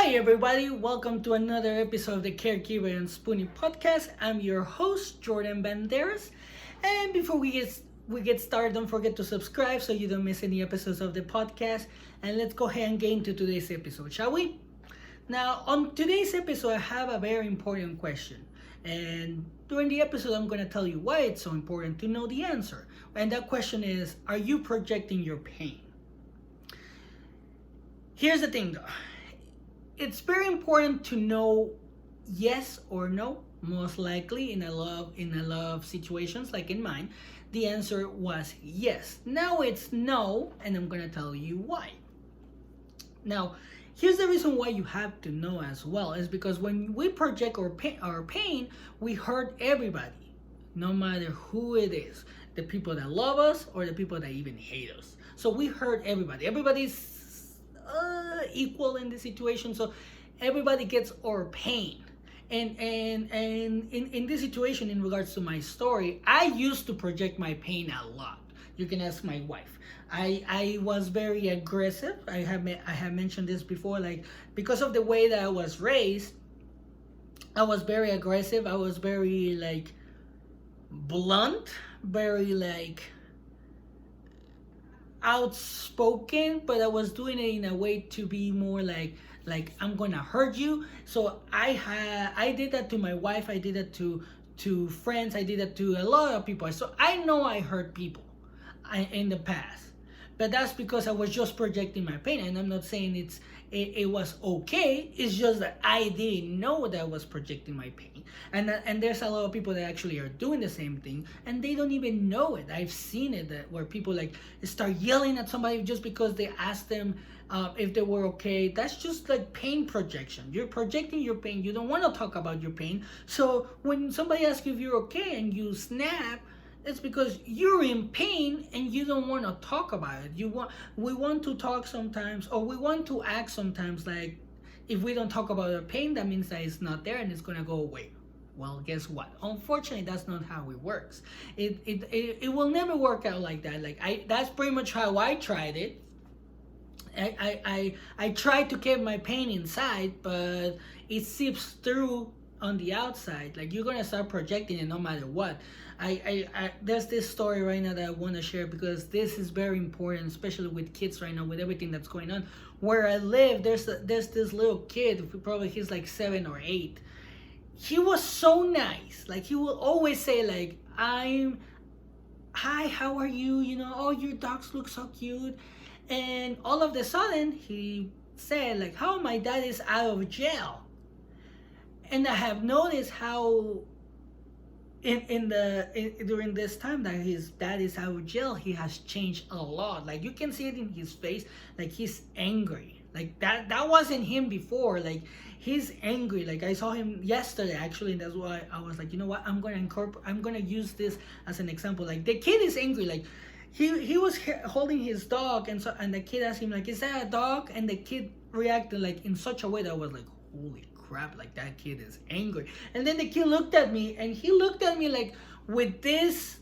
Hi everybody, welcome to another episode of the Caregiver and Spoonie podcast. I'm your host, Jordan Banderas. And before we get started, don't forget to subscribe so you don't miss any episodes of the podcast. And let's go ahead and get into today's episode, shall we? Now, on today's episode, I have a very important question. And during the episode, I'm going to tell you why it's so important to know the answer. And that question is, are you projecting your pain? Here's the thing though. It's very important to know yes or no. Most likely in a love situations like in mine, the answer was yes. Now it's no, and I'm gonna tell you why. Now, here's the reason why you have to know as well is because when we project our pain, we hurt everybody, no matter who it is, the people that love us or the people that even hate us. So we hurt everybody. Everybody's equal in the situation, so everybody gets our pain. And in this situation, in regards to my story, I used to project my pain a lot. You can ask my wife. I was very aggressive. I have mentioned this before, like because of the way that I was raised, I was very aggressive. I was very like blunt, very like outspoken, but I was doing it in a way to be more like I'm gonna hurt you. So I did that to my wife. I did that to friends. I did that to a lot of people. So I know I hurt people in the past, but that's because I was just projecting my pain. And I'm not saying it was okay. It's just that I didn't know that I was projecting my pain. And there's a lot of people that actually are doing the same thing and they don't even know it. I've seen it where people like start yelling at somebody just because they asked them if they were okay. That's just like pain projection. You're projecting your pain. You don't want to talk about your pain. So when somebody asks you if you're okay and you snap, it's because you're in pain and you don't want to talk about it. We want to talk sometimes, or we want to act sometimes like if we don't talk about our pain, that means that it's not there and it's gonna go away. Well, guess what? Unfortunately, that's not how it works. It will never work out like that. That's pretty much how I tried it. I tried to keep my pain inside, but it seeps through on the outside. Like you're gonna start projecting it no matter what. There's this story right now that I want to share because this is very important, especially with kids right now, with everything that's going on. Where I live, there's this little kid, probably he's like 7 or 8. He was so nice. Like he will always say like, hi, how are you? You know, oh, your dogs look so cute. And all of a sudden he said like, how my dad is out of jail. And I have noticed how during this time that his dad is out of jail, he has changed a lot. Like you can see it in his face, like he's angry. Like that wasn't him before. Like he's angry. Like I saw him yesterday actually, and that's why I was like, you know what, I'm gonna use this as an example. Like the kid is angry. Like he was holding his dog, and the kid asked him like, is that a dog? And the kid reacted like in such a way that was like, holy crap, like that kid is angry. And then the kid looked at me, and he looked at me like with this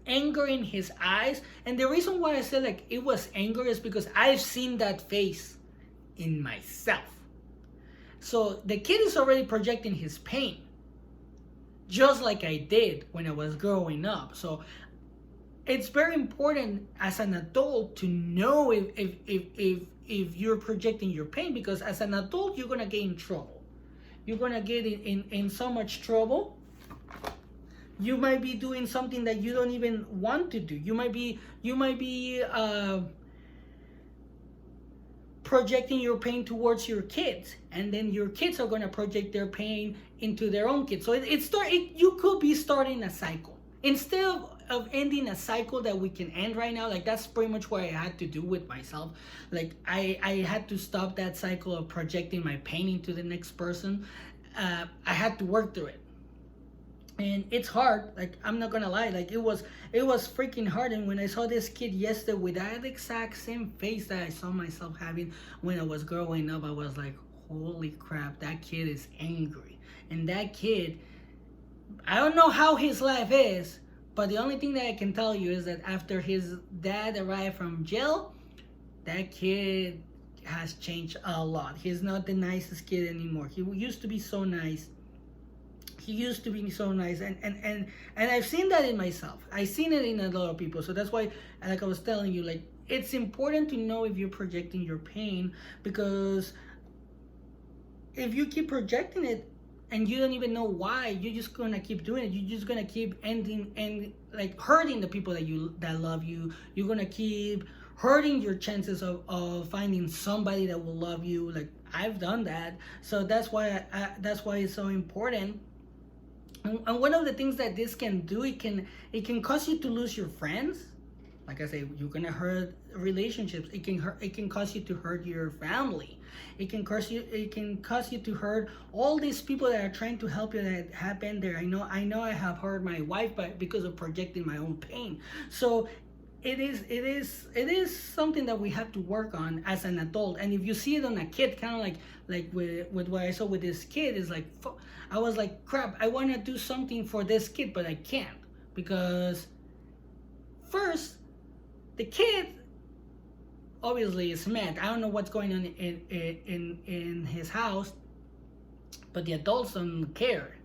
anger in his eyes. And the reason why I said like it was anger is because I've seen that face in myself. So the kid is already projecting his pain, just like I did when I was growing up. So it's very important as an adult to know if you're projecting your pain, because as an adult you're gonna get in trouble. You're gonna get in so much trouble. You might be doing something that you don't even want to do. You might be projecting your pain towards your kids, and then your kids are gonna project their pain into their own kids. So you could be starting a cycle instead of ending a cycle that we can end right now. Like that's pretty much what I had to do with myself. Like I had to stop that cycle of projecting my pain into the next person. I had to work through it, and it's hard. Like I'm not gonna lie, like it was freaking hard. And when I saw this kid yesterday with that exact same face that I saw myself having when I was growing up, I was like, holy crap, that kid is angry. And that kid, I don't know how his life is, but the only thing that I can tell you is that after his dad arrived from jail, that kid has changed a lot. He's not the nicest kid anymore. He used to be so nice. He used to be so nice, and I've seen that in myself. I've seen it in a lot of people. So that's why, like I was telling you, like, it's important to know if you're projecting your pain, because if you keep projecting it and you don't even know why, you're just gonna keep doing it. You're just gonna keep ending and like hurting the people that love you. You're gonna keep hurting your chances of finding somebody that will love you. Like, I've done that. So that's why that's why it's so important. And one of the things that this can do, it can cause you to lose your friends. Like I say, you're gonna hurt relationships. It can cause you to hurt your family. It can cause you to hurt all these people that are trying to help you that have been there. I know I have hurt my wife because of projecting my own pain. So it is something that we have to work on as an adult. And if you see it on a kid, kind of like with what I saw with this kid, is like, I was like, crap, I want to do something for this kid, but I can't, because first, the kid obviously is mad. I don't know what's going on in his house, but the adults don't care.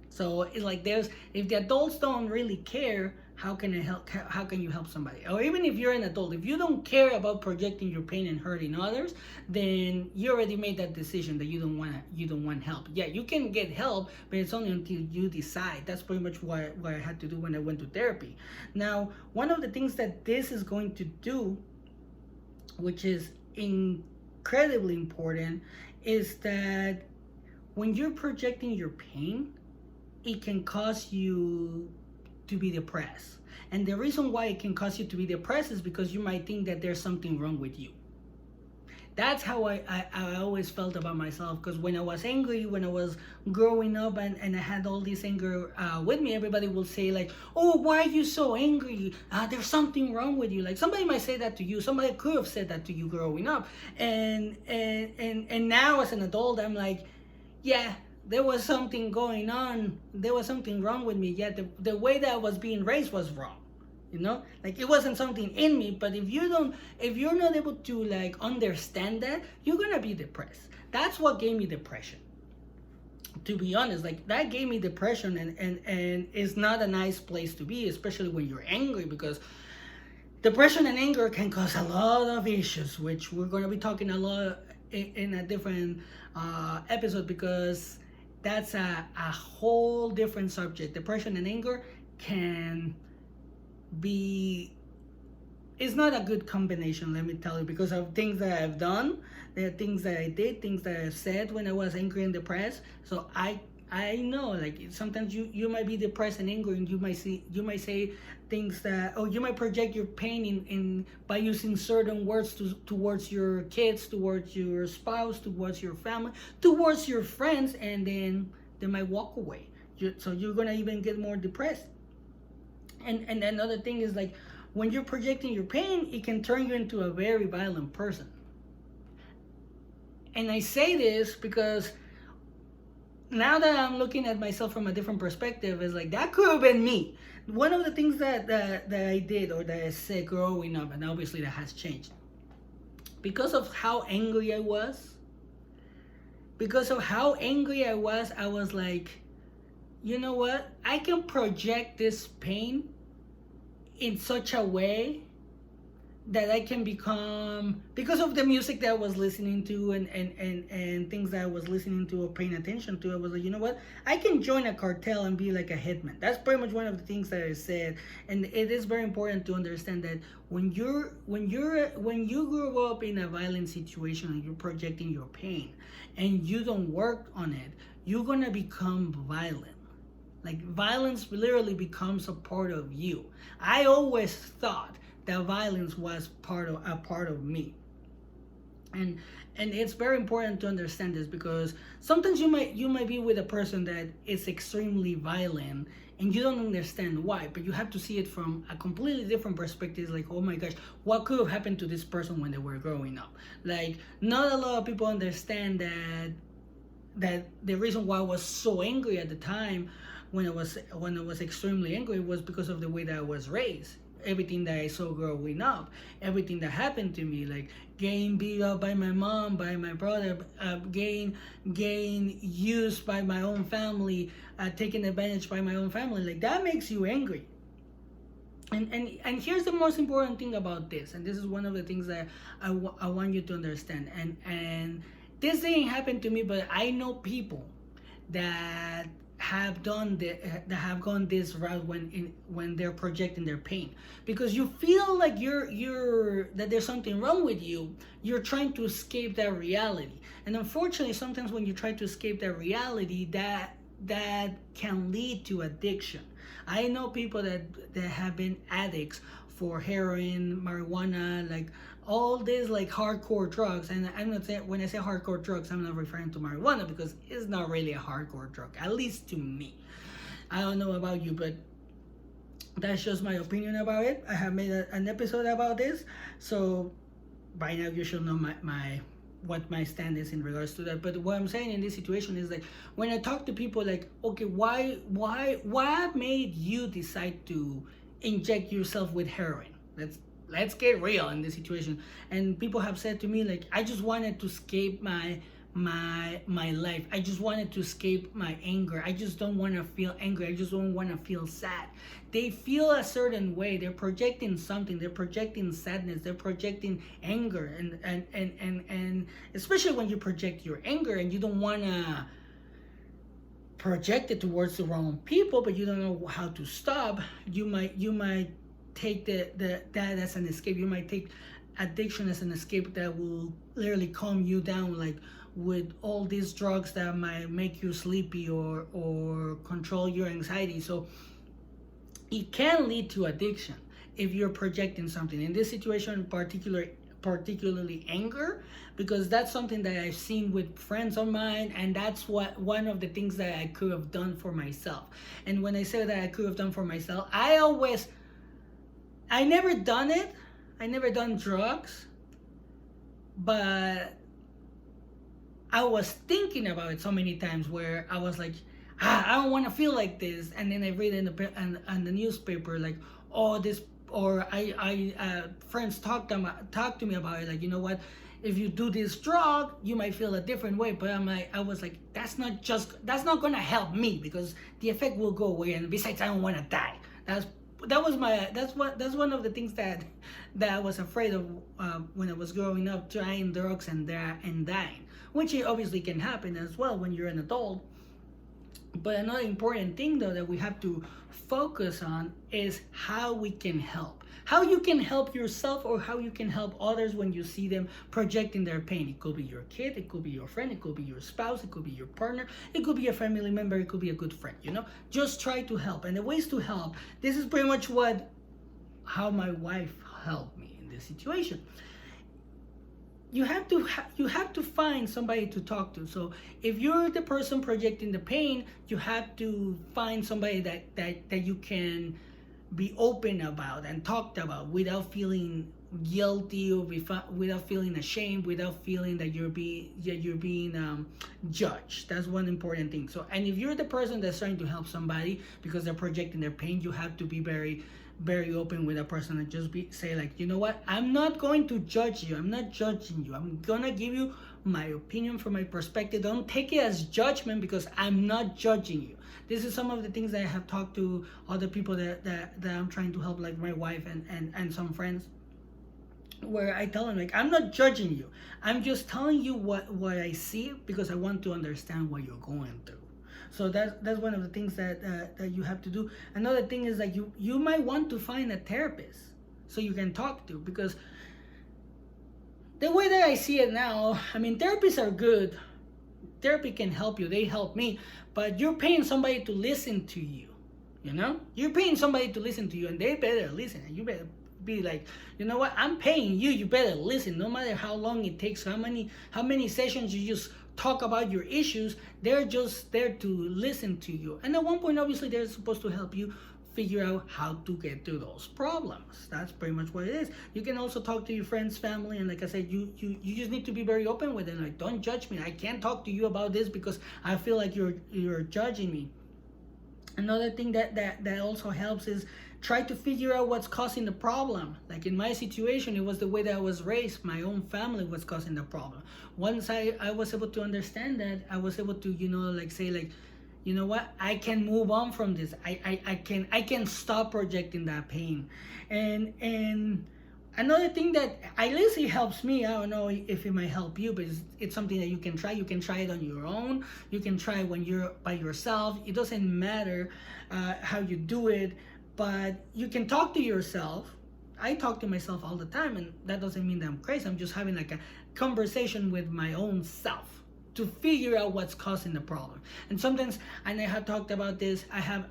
So it's like, if the adults don't really care, how can you help somebody? Or even if you're an adult, if you don't care about projecting your pain and hurting others, then you already made that decision that you don't want help. Yeah, you can get help, but it's only until you decide. That's pretty much what I had to do when I went to therapy. Now, one of the things that this is going to do, which is incredibly important, is that when you're projecting your pain, it can cause you to be depressed. And the reason why it can cause you to be depressed is because you might think that there's something wrong with you. That's how I always felt about myself, because when I was angry, when I was growing up and I had all this anger with me, everybody will say like, oh, why are you so angry? There's something wrong with you. Like, somebody might say that to you. Somebody could have said that to you growing up. And now as an adult, I'm like, yeah, there was something going on. There was something wrong with me. Yeah, the way that I was being raised was wrong. You know, like, it wasn't something in me. But if you're not able to like understand that, you're gonna be depressed. That's what gave me depression. To be honest, like, that gave me depression, and it's not a nice place to be, especially when you're angry, because depression and anger can cause a lot of issues, which we're gonna be talking a lot in a different episode, because that's a whole different subject. Depression and anger it's not a good combination, let me tell you, because of things that I've done. There are things that I did, things that I've said when I was angry and depressed. So I know, like, sometimes you might be depressed and angry, and you might say things that, or you might project your pain in by using certain words towards your kids, towards your spouse, towards your family, towards your friends, and then they might walk away. So you're gonna even get more depressed. And another thing is, like, when you're projecting your pain, it can turn you into a very violent person. And I say this because now that I'm looking at myself from a different perspective, is like, that could have been me. One of the things that I did, or that I said growing up, and obviously that has changed, because of how angry I was. I was like, you know what? I can project this pain in such a way that I can become, because of the music that I was listening to and things that I was listening to or paying attention to, I was like, you know what? I can join a cartel and be like a hitman. That's pretty much one of the things that I said. And it is very important to understand that when you grow up in a violent situation and you're projecting your pain and you don't work on it, you're gonna become violent. Like, violence literally becomes a part of you. I always thought that violence was a part of me. And it's very important to understand this, because sometimes you might be with a person that is extremely violent and you don't understand why, but you have to see it from a completely different perspective. It's like, oh my gosh, what could have happened to this person when they were growing up? Like, not a lot of people understand that the reason why I was so angry at the time, when I was extremely angry, was because of the way that I was raised. everything that I saw growing up, everything that happened to me, like getting beat up by my mom, by my brother, getting used by my own family, taken advantage by my own family. Like that makes you angry. And here's the most important thing about this, and this is one of the things that I want you to understand. And this didn't happen to me, but I know people that have that have gone this route when they're projecting their pain, because you feel like you're that there's something wrong with you. You're trying to escape that reality, and unfortunately sometimes when you try to escape that reality, that can lead to addiction. I know people that have been addicts for heroin, marijuana, like all these like hardcore drugs. And I'm not saying, when I say hardcore drugs, I'm not referring to marijuana, because it's not really a hardcore drug, at least to me. I don't know about you, but that's just my opinion about it. I have made an episode about this, so by now you should know my what my stand is in regards to that. But what I'm saying in this situation is, like, when I talk to people, like, okay, what made you decide to inject yourself with heroin? Let's get real in this situation. And people have said to me, like, I just wanted to escape my life. I just wanted to escape my anger. I just don't want to feel angry. I just don't want to feel sad. They feel a certain way. They're projecting something. They're projecting sadness. They're projecting anger. And especially when you project your anger and you don't want to project it towards the wrong people, but you don't know how to stop, you might take that as an escape. You might take addiction as an escape that will literally calm you down, like with all these drugs that might make you sleepy or control your anxiety. So it can lead to addiction if you're projecting something. In this situation, particularly anger, because that's something that I've seen with friends of mine, and that's one of the things that I could have done for myself. And when I say that I could have done for myself, I never done it. I never done drugs, but I was thinking about it so many times where I was like, I don't want to feel like this. And then I read in the newspaper, like, oh, this, or friends talk to me about it, like, you know what, if you do this drug, you might feel a different way. But I was like, that's not gonna help me, because the effect will go away, and besides, I don't want to die. That's one of the things that I was afraid of when I was growing up, trying drugs and dying, which it obviously can happen as well when you're an adult. But another important thing, though, that we have to focus on is how we can help. How you can help yourself, or how you can help others when you see them projecting their pain. It could be your kid, it could be your friend, it could be your spouse, it could be your partner, it could be a family member, it could be a good friend, Just try to help. And the ways to help, this is pretty much how my wife helped me in this situation. You have to find somebody to talk to. So if you're the person projecting the pain, you have to find somebody that you can be open about and talked about without feeling guilty, or without feeling ashamed, without feeling that you're being judged. That's one important thing. So, and if you're the person that's trying to help somebody because they're projecting their pain, you have to be very, very open with a person and just say, like, you know what, I'm not going to judge you. I'm not judging you. I'm gonna give you my opinion from my perspective. Don't take it as judgment, because I'm not judging you. This is some of the things that I have talked to other people that I'm trying to help, like my wife and some friends, where I tell them, like, I'm not judging you. I'm just telling you what I see, because I want to understand what you're going through. So that's one of the things that you have to do. Another thing is that you might want to find a therapist so you can talk to, because the way that I see it now, I mean, therapists are good. Therapy can help you. They help me. But you're paying somebody to listen to you, You're paying somebody to listen to you, and they better listen. And you better be like, you know what? I'm paying you. You better listen. No matter how long it takes, how many sessions you just talk about your issues, they're just there to listen to you. And at one point, obviously, they're supposed to help you figure out how to get through those problems. That's pretty much what it is. You can also talk to your friends, family, and like I said, you just need to be very open with them. Like, don't judge me. I can't talk to you about this because I feel like you're judging me. Another thing that also helps is try to figure out what's causing the problem. Like in my situation, it was the way that I was raised. My own family was causing the problem. Once I was able to understand that, I was able to, like say like, you know what, I can move on from this. I can stop projecting that pain. And another thing that at least it helps me, I don't know if it might help you, but it's something that you can try. You can try it on your own. You can try it when you're by yourself. It doesn't matter how you do it, but you can talk to yourself. I talk to myself all the time, and that doesn't mean that I'm crazy. I'm just having like a conversation with my own self to figure out what's causing the problem. And sometimes, and I have talked about this, I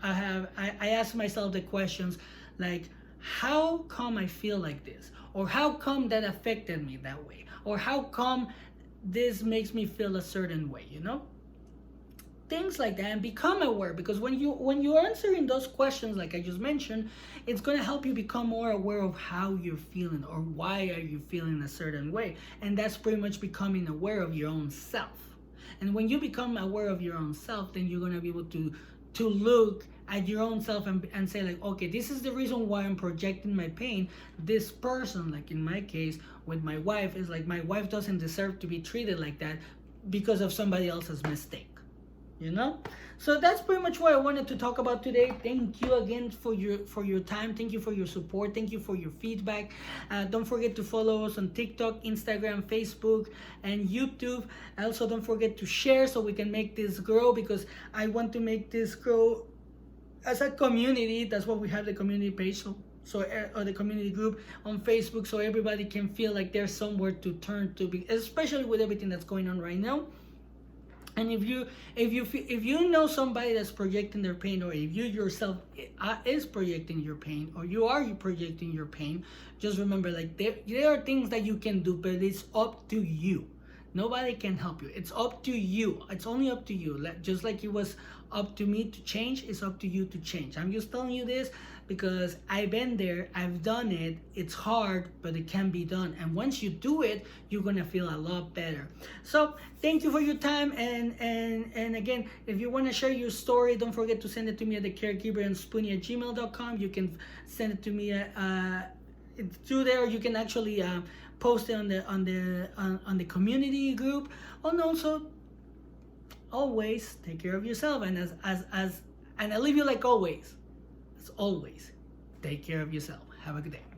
ask myself the questions like, how come I feel like this? Or how come that affected me that way? Or how come this makes me feel a certain way, Things like that, and become aware, because when you're answering those questions like I just mentioned, it's going to help you become more aware of how you're feeling or why are you feeling a certain way. And that's pretty much becoming aware of your own self. And when you become aware of your own self, then you're going to be able to look at your own self and say like, okay, this is the reason why I'm projecting my pain. This person, like in my case with my wife, is like, my wife doesn't deserve to be treated like that because of somebody else's mistake. So that's pretty much what I wanted to talk about today. Thank you again for your time. Thank you for your support. Thank you for your feedback. Don't forget to follow us on TikTok, Instagram, Facebook, and YouTube. Also, don't forget to share so we can make this grow, because I want to make this grow as a community. That's why we have the community page, or the community group on Facebook, so everybody can feel like there's somewhere to turn to, especially with everything that's going on right now. And if you know somebody that's projecting their pain, or if you yourself is projecting your pain, or you are projecting your pain, just remember, like, there are things that you can do, but it's up to you. Nobody can help you. It's up to you. It's only up to you. Just like it was up to me to change, it's up to you to change. I'm just telling you this because I've been there, I've done it. It's hard, but it can be done. And once you do it, you're gonna feel a lot better. So thank you for your time. And again, if you want to share your story, don't forget to send it to me at the Caregiver and Spoonie@gmail.com. You can send it to me through there. You can actually post it on the community group. And also, always take care of yourself. And and I leave you like always. As always, take care of yourself. Have a good day.